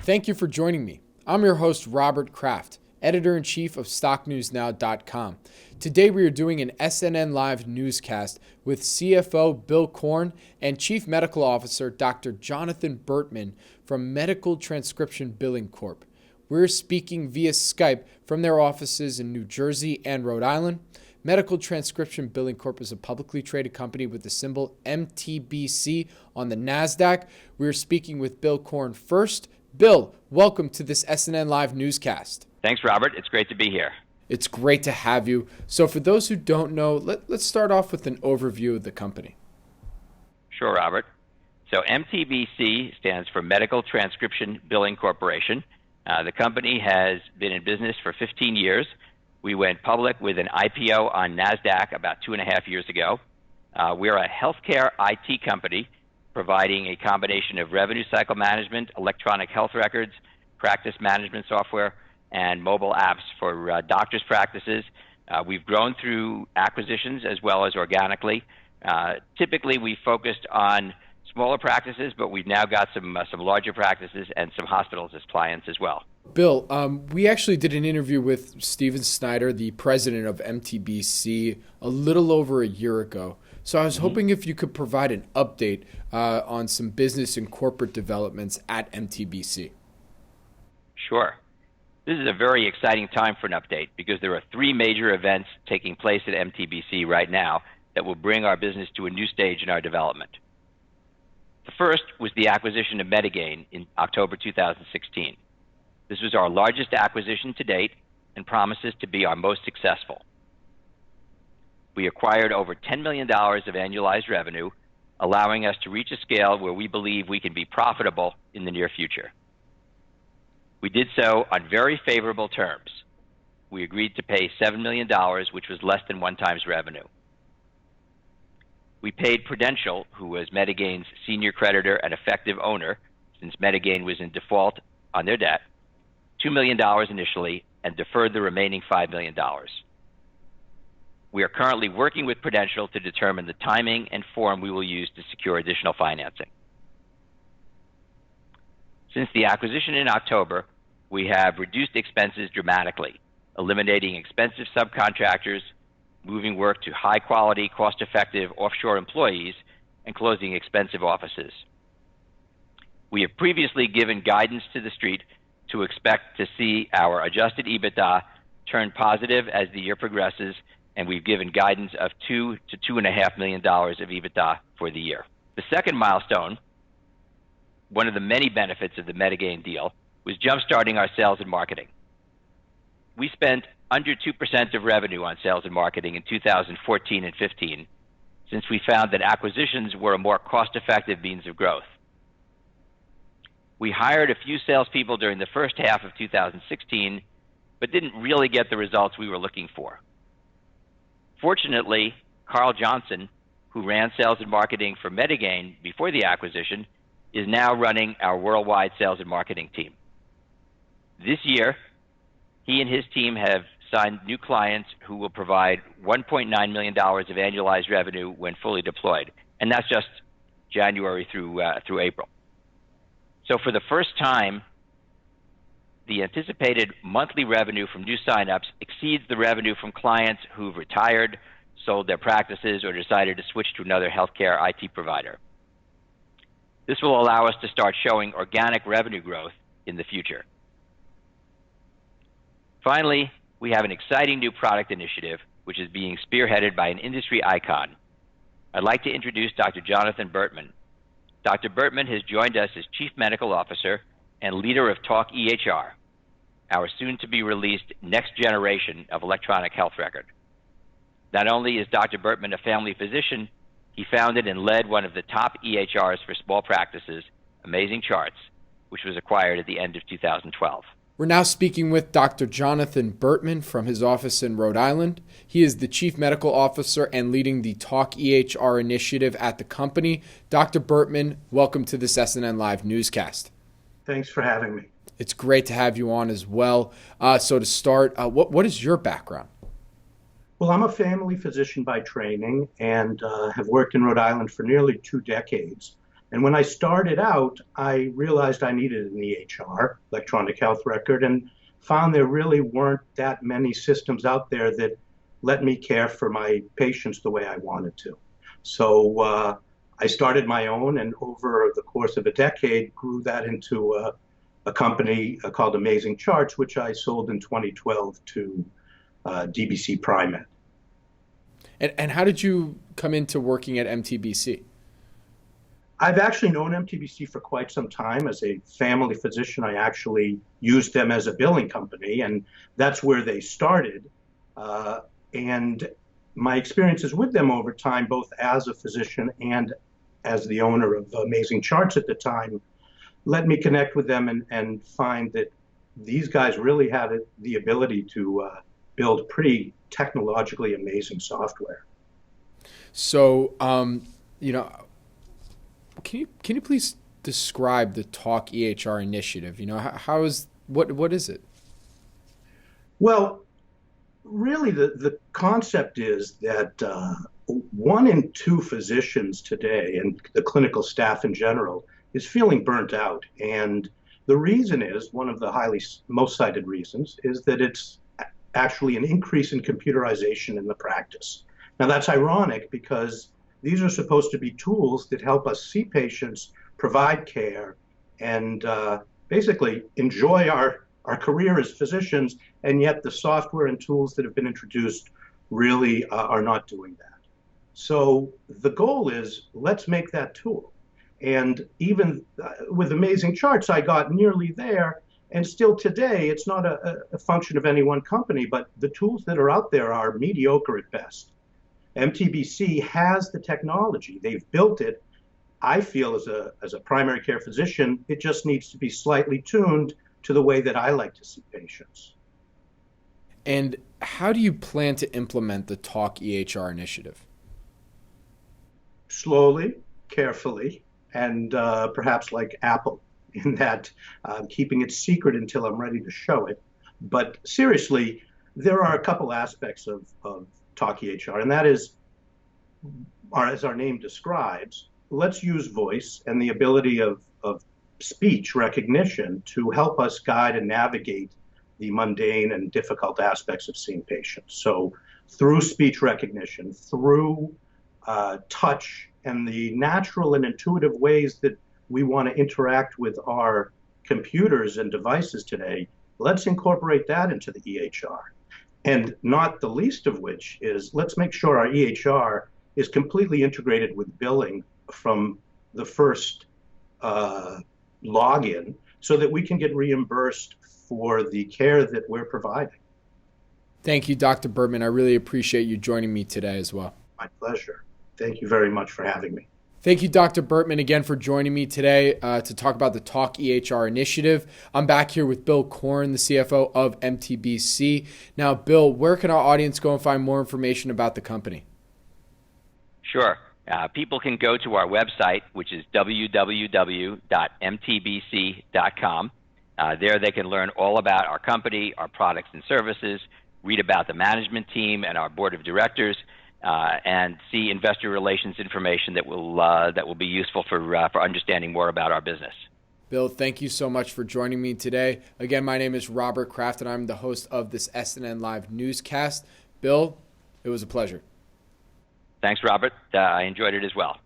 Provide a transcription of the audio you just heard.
Thank you for joining me. I'm your host, Robert Kraft, editor-in-chief of StockNewsNow.com. Today we are doing an SNNLive Newscast with CFO Bill Korn and Chief Medical Officer Dr. Jonathan Bertman from Medical Transcription Billing Corp. We're speaking via Skype from their offices in New Jersey and Rhode Island. Medical Transcription Billing Corp is a publicly traded company with the symbol MTBC on the NASDAQ. We're speaking with Bill Korn first. Bill, welcome to this SNNLive Newscast. Thanks, Robert. It's great to be here. It's great to have you. So for those who don't know, let's start off with an overview of the company. Sure, Robert. So MTBC stands for Medical Transcription Billing Corporation. The company has been in business for 15 years. We went public with an IPO on NASDAQ about 2.5 years ago. We're a healthcare IT company providing a combination of revenue cycle management, electronic health records, practice management software, and mobile apps for doctors' practices. We've grown through acquisitions as well as organically. Typically, we focused on smaller practices, but we've now got some larger practices and some hospitals as clients as well. Bill, we actually did an interview with Steven Snyder, the president of MTBC, a little over a year ago. So I was hoping if you could provide an update on some business and corporate developments at MTBC. Sure. This is a very exciting time for an update because there are 3 major events taking place at MTBC right now that will bring our business to a new stage in our development. The first was the acquisition of Medigain in October 2016. This was our largest acquisition to date and promises to be our most successful. We acquired over $10 million of annualized revenue, allowing us to reach a scale where we believe we can be profitable in the near future. We did so on very favorable terms. We agreed to pay $7 million, which was less than 1 times revenue. We paid Prudential, who was Medigain's senior creditor and effective owner, since Medigain was in default on their debt, $2 million initially and deferred the remaining $5 million. We are currently working with Prudential to determine the timing and form we will use to secure additional financing. Since the acquisition in October, we have reduced expenses dramatically, eliminating expensive subcontractors, moving work to high-quality, cost-effective offshore employees, and closing expensive offices. We have previously given guidance to the street to expect to see our adjusted EBITDA turn positive as the year progresses, and we've given guidance of $2 to $2.5 million of EBITDA for the year. The second milestone, one of the many benefits of the Medigain deal, was jump-starting our sales and marketing. We spent under 2% of revenue on sales and marketing in 2014 and 15, since we found that acquisitions were a more cost-effective means of growth. We hired a few salespeople during the first half of 2016, but didn't really get the results we were looking for. Fortunately, Carl Johnson, who ran sales and marketing for Medigain before the acquisition, is now running our worldwide sales and marketing team. This year, he and his team have signed new clients who will provide $1.9 million of annualized revenue when fully deployed, and that's just January through April. So for the first time, the anticipated monthly revenue from new signups exceeds the revenue from clients who've retired, sold their practices, or decided to switch to another healthcare IT provider. This will allow us to start showing organic revenue growth in the future. Finally, we have an exciting new product initiative, which is being spearheaded by an industry icon. I'd like to introduce Dr. Jonathan Bertman. Dr. Bertman has joined us as Chief Medical Officer and leader of Talk EHR, our soon-to-be-released next generation of electronic health record. Not only is Dr. Bertman a family physician, he founded and led one of the top EHRs for small practices, Amazing Charts, which was acquired at the end of 2012. We're now speaking with Dr. Jonathan Bertman from his office in Rhode Island. He is the Chief Medical Officer and leading the Talk EHR initiative at the company. Dr. Bertman, welcome to this SNNLive Newscast. Thanks for having me. It's great to have you on as well. So to start, what is your background? Well, I'm a family physician by training and have worked in Rhode Island for nearly 2 decades. And when I started out, I realized I needed an EHR, electronic health record, and found there really weren't that many systems out there that let me care for my patients the way I wanted to. So I started my own, and over the course of a decade, grew that into a company called Amazing Charts, which I sold in 2012 to DBC Primed. And how did you come into working at MTBC? I've actually known MTBC for quite some time. As a family physician, I actually used them as a billing company, and that's where they started. And my experiences with them over time, both as a physician and as the owner of Amazing Charts at the time, let me connect with them and find that these guys really had the ability to build pretty technologically amazing software. So, can you please describe the Talk EHR initiative? What is it? Well, really, the concept is that 1 in 2 physicians today, and the clinical staff in general, is feeling burnt out. And the reason is, one of the most cited reasons, is that it's actually an increase in computerization in the practice. Now, that's ironic because these are supposed to be tools that help us see patients, provide care, and basically enjoy our career as physicians, and yet the software and tools that have been introduced really are not doing that. So the goal is, let's make that tool. And even with Amazing Charts, I got nearly there, and still today, it's not a function of any one company, but the tools that are out there are mediocre at best. MTBC has the technology. They've built it. I feel as a primary care physician, it just needs to be slightly tuned to the way that I like to see patients. And how do you plan to implement the Talk EHR initiative? Slowly, carefully, and perhaps like Apple, in that keeping it secret until I'm ready to show it. But seriously, there are a couple aspects of Talk EHR, and that is, as our name describes, let's use voice and the ability of speech recognition to help us guide and navigate the mundane and difficult aspects of seeing patients. So through speech recognition, through touch, and the natural and intuitive ways that we want to interact with our computers and devices today, let's incorporate that into the EHR. And not the least of which is, let's make sure our EHR is completely integrated with billing from the first login, so that we can get reimbursed for the care that we're providing. Thank you, Dr. Bertman. I really appreciate you joining me today as well. My pleasure. Thank you very much for having me. Thank you, Dr. Bertman, again for joining me today to talk about the Talk EHR initiative. I'm back here with Bill Korn, the CFO of MTBC. Now, Bill, where can our audience go and find more information about the company? Sure. People can go to our website, which is www.mtbc.com. There they can learn all about our company, our products and services, read about the management team and our board of directors, and see investor relations information that will be useful for understanding more about our business. Bill, thank you so much for joining me today. Again, my name is Robert Kraft, and I'm the host of this SNNLive Newscast. Bill, it was a pleasure. Thanks, Robert. I enjoyed it as well.